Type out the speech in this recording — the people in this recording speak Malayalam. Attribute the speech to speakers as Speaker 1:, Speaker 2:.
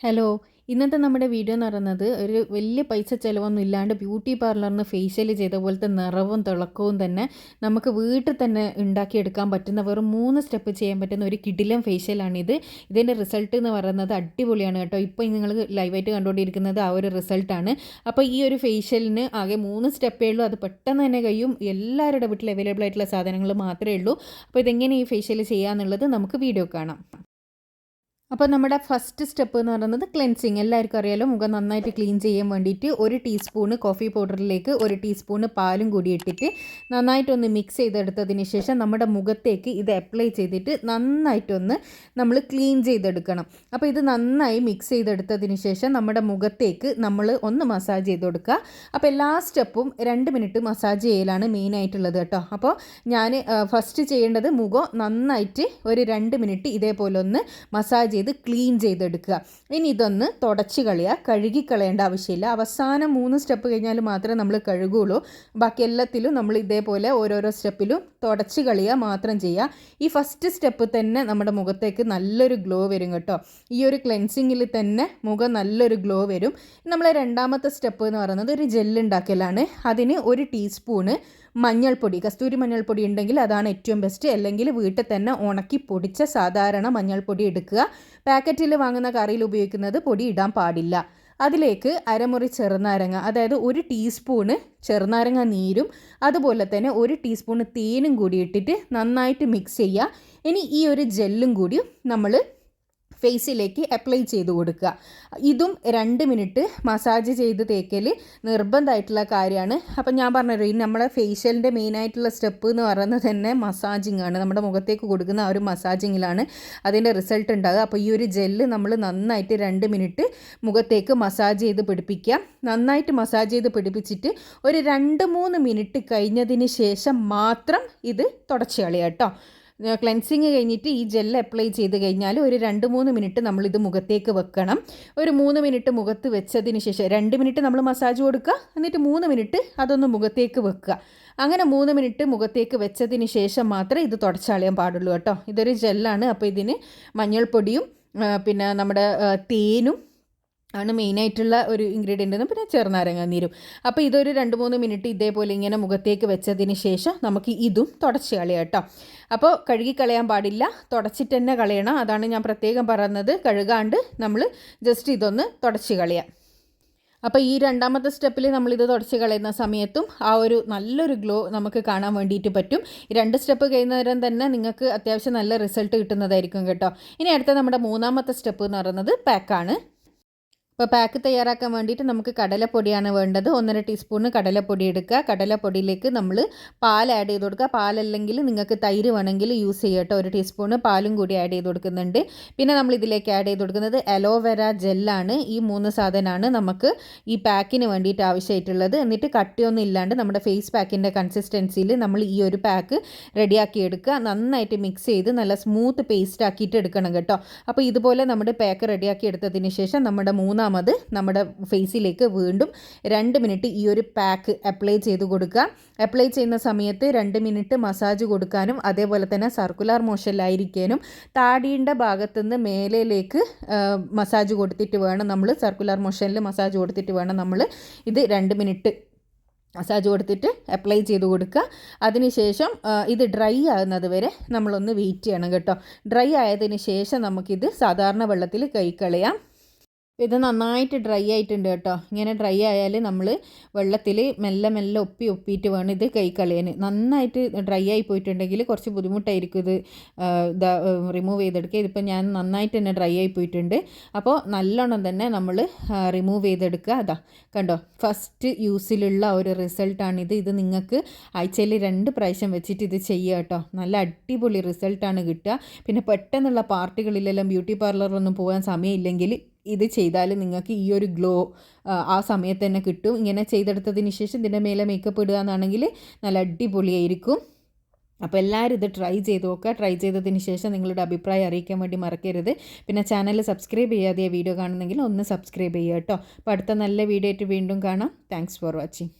Speaker 1: ഹലോ, ഇന്നത്തെ നമ്മുടെ വീഡിയോ എന്ന് പറയുന്നത് ഒരു വലിയ പൈസ ചിലവൊന്നും ഇല്ലാണ്ട് ബ്യൂട്ടി പാർലറിന് ഫേഷ്യൽ ചെയ്ത പോലത്തെ നിറവും തിളക്കവും തന്നെ നമുക്ക് വീട്ടിൽ തന്നെ ഉണ്ടാക്കിയെടുക്കാൻ പറ്റുന്ന വെറും 3 സ്റ്റെപ്പ് ചെയ്യാൻ പറ്റുന്ന ഒരു കിടിലം ഫേഷ്യലാണിത്. ഇതിൻ്റെ റിസൾട്ട് എന്ന് പറയുന്നത് അടിപൊളിയാണ് കേട്ടോ. ഇപ്പോൾ നിങ്ങൾ ലൈവായിട്ട് കണ്ടുകൊണ്ടിരിക്കുന്നത് ആ ഒരു റിസൾട്ടാണ്. അപ്പോൾ ഈ ഒരു ഫേഷ്യലിന് ആകെ 3 സ്റ്റെപ്പേ ഉള്ളൂ. അത് പെട്ടെന്ന് തന്നെ കഴിയും. എല്ലാവരുടെ വീട്ടിൽ അവൈലബിൾ ആയിട്ടുള്ള സാധനങ്ങൾ മാത്രമേ ഉള്ളൂ. അപ്പോൾ ഇതെങ്ങനെ ഈ ഫേഷ്യൽ ചെയ്യാന്നുള്ളത് നമുക്ക് വീഡിയോ കാണാം. അപ്പോൾ നമ്മുടെ ഫസ്റ്റ് സ്റ്റെപ്പ് എന്ന് പറയുന്നത് ക്ലെൻസിങ്. എല്ലാവർക്കും അറിയാലോ, മുഖം നന്നായിട്ട് ക്ലീൻ ചെയ്യാൻ വേണ്ടിയിട്ട് 1 ടീസ്പൂണ് കോഫി പൗഡറിലേക്ക് 1 ടീസ്പൂണ് പാലും കൂടി ഇട്ടിട്ട് നന്നായിട്ടൊന്ന് മിക്സ് ചെയ്തെടുത്തതിന് ശേഷം നമ്മുടെ മുഖത്തേക്ക് ഇത് അപ്ലൈ ചെയ്തിട്ട് നന്നായിട്ടൊന്ന് നമ്മൾ ക്ലീൻ ചെയ്തെടുക്കണം. അപ്പോൾ ഇത് നന്നായി മിക്സ് ചെയ്തെടുത്തതിന് ശേഷം നമ്മുടെ മുഖത്തേക്ക് നമ്മൾ ഒന്ന് മസാജ് ചെയ്ത് കൊടുക്കുക. അപ്പോൾ എല്ലാ സ്റ്റെപ്പും 2 മിനിറ്റ് മസാജ് ചെയ്യലാണ് മെയിനായിട്ടുള്ളത് കേട്ടോ. അപ്പോൾ ഞാൻ ഫസ്റ്റ് ചെയ്യേണ്ടത് മുഖം നന്നായിട്ട് ഒരു 2 മിനിറ്റ് ഇതേപോലെ ഒന്ന് മസാജ് ചെയ്ത് ക്ലീൻ ചെയ്തെടുക്കുക. ഇനി ഇതൊന്ന് തുടച്ച് കഴുകിക്കളയേണ്ട ആവശ്യമില്ല. അവസാനം 3 സ്റ്റെപ്പ് കഴിഞ്ഞാൽ മാത്രമേ നമ്മൾ കഴുകുള്ളൂ. ബാക്കി എല്ലാത്തിലും നമ്മൾ ഇതേപോലെ ഓരോരോ സ്റ്റെപ്പിലും തുടച്ച് മാത്രം ചെയ്യുക. ഈ ഫസ്റ്റ് സ്റ്റെപ്പ് തന്നെ നമ്മുടെ മുഖത്തേക്ക് നല്ലൊരു ഗ്ലോ വരും കേട്ടോ. ഈ ഒരു ക്ലെൻസിങ്ങിൽ തന്നെ മുഖം നല്ലൊരു ഗ്ലോ വരും. നമ്മളെ രണ്ടാമത്തെ സ്റ്റെപ്പ് എന്ന് പറയുന്നത് ഒരു ജെല്ല് ഉണ്ടാക്കലാണ്. അതിന് 1 ടീസ്പൂണ് മഞ്ഞൾപ്പൊടി, കസ്തൂരി മഞ്ഞൾപ്പൊടി ഉണ്ടെങ്കിൽ അതാണ് ഏറ്റവും ബെസ്റ്റ്. അല്ലെങ്കിൽ വീട്ടിൽ തന്നെ ഉണക്കി പൊടിച്ച സാധാരണ മഞ്ഞൾപ്പൊടി എടുക്കുക. പാക്കറ്റിൽ വാങ്ങുന്ന കറിയിൽ ഉപയോഗിക്കുന്നത് പൊടി ഇടാൻ പാടില്ല. അതിലേക്ക് അരമുറി ചെറുനാരങ്ങ, അതായത് 1 ടീസ്പൂണ് ചെറുനാരങ്ങ നീരും അതുപോലെ തന്നെ 1 ടീസ്പൂണ് തേനും കൂടി ഇട്ടിട്ട് നന്നായിട്ട് മിക്സ് ചെയ്യുക. ഇനി ഈ ഒരു ജെല്ലും കൂടി നമ്മൾ ഫേസിലേക്ക് അപ്ലൈ ചെയ്ത് കൊടുക്കുക. ഇതും 2 മിനിറ്റ് മസാജ് ചെയ്ത് തേക്കൽ നിർബന്ധമായിട്ടുള്ള കാര്യമാണ്. അപ്പം ഞാൻ പറഞ്ഞല്ലോ, ഈ നമ്മുടെ ഫേഷ്യലിൻ്റെ മെയിനായിട്ടുള്ള സ്റ്റെപ്പ് എന്ന് പറയുന്നത് തന്നെ മസാജിങ് ആണ്. നമ്മുടെ മുഖത്തേക്ക് കൊടുക്കുന്ന ആ ഒരു മസാജിങ്ങിലാണ് അതിൻ്റെ റിസൾട്ട് ഉണ്ടാകുക. അപ്പോൾ ഈ ഒരു ജെല്ല് നമ്മൾ നന്നായിട്ട് 2 മിനിറ്റ് മുഖത്തേക്ക് മസാജ് ചെയ്ത് പിടിപ്പിക്കുക. നന്നായിട്ട് മസാജ് ചെയ്ത് പിടിപ്പിച്ചിട്ട് ഒരു 2-3 മിനിറ്റ് കഴിഞ്ഞതിന് ശേഷം മാത്രം ഇത് തുടച്ച് കളയുക കേട്ടോ. ക്ലെൻസിങ് കഴിഞ്ഞിട്ട് ഈ ജെല്ല് അപ്ലൈ ചെയ്ത് കഴിഞ്ഞാൽ ഒരു 2-3 മിനിറ്റ് നമ്മളിത് മുഖത്തേക്ക് വെക്കണം. ഒരു 3 മിനിറ്റ് മുഖത്ത് വെച്ചതിന് ശേഷം 2 മിനിറ്റ് നമ്മൾ മസാജ് കൊടുക്കുക. എന്നിട്ട് 3 മിനിറ്റ് അതൊന്ന് മുഖത്തേക്ക് വെക്കുക. അങ്ങനെ 3 മിനിറ്റ് മുഖത്തേക്ക് വെച്ചതിന് ശേഷം മാത്രമേ ഇത് തുടച്ച് കളയാൻ പാടുള്ളൂ കേട്ടോ. ഇതൊരു ജെല്ലാണ്. അപ്പോൾ ഇതിന് മഞ്ഞൾപ്പൊടിയും പിന്നെ നമ്മുടെ തേനും ആണ് മെയിനായിട്ടുള്ള ഒരു ഇൻഗ്രീഡിയൻ്റ്, പിന്നെ ചെറുനാരങ്ങ നീരും. അപ്പോൾ ഇതൊരു 2-3 മിനിറ്റ് ഇതേപോലെ ഇങ്ങനെ മുഖത്തേക്ക് വെച്ചതിന് ശേഷം നമുക്ക് ഇതും തുടച്ച് കളയാം കേട്ടോ. അപ്പോൾ കഴുകിക്കളയാൻ പാടില്ല, തുടച്ചിട്ട് തന്നെ കളയണം. അതാണ് ഞാൻ പ്രത്യേകം പറയുന്നത്. കഴുകാണ്ട് നമ്മൾ ജസ്റ്റ് ഇതൊന്ന് തുടച്ച് കളയാം. അപ്പോൾ ഈ രണ്ടാമത്തെ സ്റ്റെപ്പിൽ നമ്മളിത് തുടച്ച് കളയുന്ന സമയത്തും ആ ഒരു നല്ലൊരു ഗ്ലോ നമുക്ക് കാണാൻ വേണ്ടിയിട്ട് പറ്റും. ഈ 2 സ്റ്റെപ്പ് കഴിയുന്നവരും തന്നെ നിങ്ങൾക്ക് അത്യാവശ്യം നല്ല റിസൾട്ട് കിട്ടുന്നതായിരിക്കും കേട്ടോ. ഇനി അടുത്ത നമ്മുടെ 3ാമത്തെ സ്റ്റെപ്പ് എന്ന് പറയുന്നത് പാക്കാണ്. അപ്പോൾ പാക്ക് തയ്യാറാക്കാൻ വേണ്ടിയിട്ട് നമുക്ക് കടലപ്പൊടിയാണ് വേണ്ടത്. 1.5 ടീസ്പൂണ് കടലപ്പൊടി എടുക്കുക. കടലപ്പൊടിയിലേക്ക് നമ്മൾ പാൽ ആഡ് ചെയ്ത് കൊടുക്കുക. പാലല്ലെങ്കിൽ നിങ്ങൾക്ക് തൈര് വേണമെങ്കിൽ യൂസ് ചെയ്യുക കേട്ടോ. 1 ടീസ്പൂണ് പാലും കൂടി ആഡ് ചെയ്ത് കൊടുക്കുന്നുണ്ട്. പിന്നെ നമ്മൾ ഇതിലേക്ക് ആഡ് ചെയ്ത് കൊടുക്കുന്നത് അലോവേര ജെല്ലാണ്. ഈ 3 സാധനമാണ് നമുക്ക് ഈ പാക്കിന് വേണ്ടിയിട്ട് ആവശ്യമായിട്ടുള്ളത്. എന്നിട്ട് കട്ടിയൊന്നും ഇല്ലാണ്ട് നമ്മുടെ ഫേസ് പാക്കിൻ്റെ കൺസിസ്റ്റൻസിയിൽ നമ്മൾ ഈ ഒരു പാക്ക് റെഡിയാക്കി എടുക്കുക. നന്നായിട്ട് മിക്സ് ചെയ്ത് നല്ല സ്മൂത്ത് പേസ്റ്റ് ആക്കിയിട്ട് എടുക്കണം കേട്ടോ. അപ്പോൾ ഇതുപോലെ നമ്മുടെ പാക്ക് റെഡിയാക്കി എടുത്തതിന് ശേഷം നമ്മുടെ ഫേസിലേക്ക് വീണ്ടും 2 മിനിറ്റ് ഈ ഒരു പാക്ക് അപ്ലൈ ചെയ്ത് കൊടുക്കുക. അപ്ലൈ ചെയ്യുന്ന സമയത്ത് 2 മിനിറ്റ് മസാജ് കൊടുക്കാനും അതേപോലെ തന്നെ സർക്കുലർ മോഷനിലായിരിക്കാനും താടിയുടെ ഭാഗത്തുനിന്ന് മേലേലേക്ക് മസാജ് കൊടുത്തിട്ട് വേണം നമ്മൾ സർക്കുലർ മോഷനിൽ മസാജ് കൊടുത്തിട്ട് വേണം നമ്മൾ ഇത് 2 മിനിറ്റ് മസാജ് കൊടുത്തിട്ട് അപ്ലൈ ചെയ്ത് കൊടുക്കുക. അതിനുശേഷം ഇത് ഡ്രൈ ആകുന്നത് വരെ നമ്മളൊന്ന് വെയിറ്റ് ചെയ്യണം കേട്ടോ. ഡ്രൈ ആയതിന് ശേഷം നമുക്കിത് സാധാരണ വെള്ളത്തിൽ കഴുകിക്കളയാം. ഇത് നന്നായിട്ട് ഡ്രൈ ആയിട്ടുണ്ട് കേട്ടോ. ഇങ്ങനെ ഡ്രൈ ആയാൽ നമ്മൾ വെള്ളത്തിൽ മെല്ലെ ഒപ്പിയിട്ട് വേണം ഇത് കൈക്കളയാൻ. നന്നായിട്ട് ഡ്രൈ ആയി പോയിട്ടുണ്ടെങ്കിൽ കുറച്ച് ബുദ്ധിമുട്ടായിരിക്കും ഇത് റിമൂവ് ചെയ്തെടുക്കുക. ഇതിപ്പോൾ ഞാൻ നന്നായിട്ട് തന്നെ ഡ്രൈ ആയി പോയിട്ടുണ്ട്. അപ്പോൾ നല്ലോണം തന്നെ നമ്മൾ റിമൂവ് ചെയ്തെടുക്കുക. അതാ കണ്ടോ, ഫസ്റ്റ് യൂസിലുള്ള ഒരു റിസൾട്ടാണിത്. ഇത് നിങ്ങൾക്ക് ആഴ്ചയിൽ 2 പ്രാവശ്യം വെച്ചിട്ട് ഇത് ചെയ്യുക കേട്ടോ. നല്ല അടിപൊളി റിസൾട്ടാണ് കിട്ടുക. പിന്നെ പെട്ടെന്നുള്ള പാർട്ടികളിലെല്ലാം ബ്യൂട്ടി പാർലറിലൊന്നും പോകാൻ സമയമില്ലെങ്കിൽ ഇത് ചെയ്താൽ നിങ്ങൾക്ക് ഈ ഒരു ഗ്ലോ ആ സമയത്ത് തന്നെ കിട്ടും. ഇങ്ങനെ ചെയ്തെടുത്തതിന് ശേഷം ഇതിൻ്റെ മേലെ മേക്കപ്പ് ഇടുക എന്നാണെങ്കിൽ നല്ല അടിപൊളിയായിരിക്കും. അപ്പോൾ എല്ലാവരും ഇത് ട്രൈ ചെയ്ത് നോക്കുക. ട്രൈ ചെയ്തതിന് ശേഷം നിങ്ങളുടെ അഭിപ്രായം അറിയിക്കാൻ വേണ്ടി മറക്കരുത്. പിന്നെ ചാനൽ സബ്സ്ക്രൈബ് ചെയ്യാതെ വീഡിയോ കാണുന്നെങ്കിൽ ഒന്ന് സബ്സ്ക്രൈബ് ചെയ്യുക കേട്ടോ. അപ്പോൾ അടുത്ത നല്ല വീഡിയോ ആയിട്ട് വീണ്ടും കാണാം. Thanks for watching.